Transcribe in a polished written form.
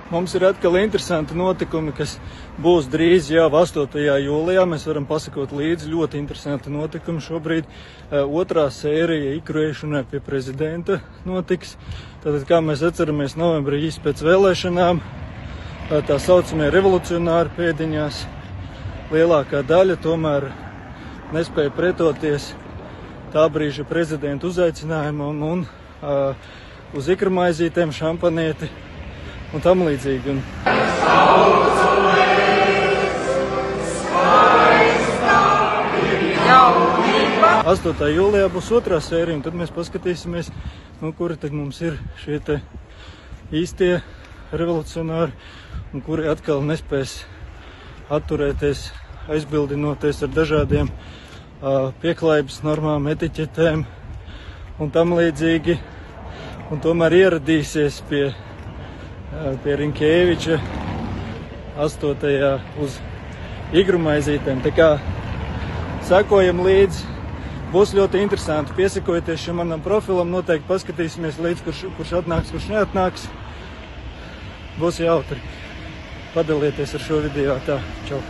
Mums ir atkal interesanti notikumi, kas būs drīz jau 8. jūlijā. Mēs varam pasakot līdzi ļoti interesanti notikumi. Šobrīd otrā sērija ikrēšanai pie prezidenta notiks. Tātad, kā mēs atceramies, novembrī īsi pēc vēlēšanām, tā saucamie revolucionāri pēdiņās, lielākā daļa tomēr nespēja pretoties tā brīža prezidenta uzaicinājumam un uz ikramaizītēm, šampanieti un tam līdzīgi. 8. jūlijā būs otrā sērija, un tad mēs paskatīsimies, kuri tad mums ir šie te īstie revolucionāri, un kuri atkal nespēs atturēties, aizbildinoties ar dažādiem pieklājības normām, etiķetēm un tam līdzīgi, un tomēr ieradīsies pie Rinkēviča 8. uz igrumaizītēm. Tā kā sekojam līdzi, būs ļoti interesanti. Piesakojieties šim manam profilam, noteikti paskatīsimies līdz, kurš atnāks, kurš neatnāks. Būs jautri. Padalieties ar šo video. Tā, čau!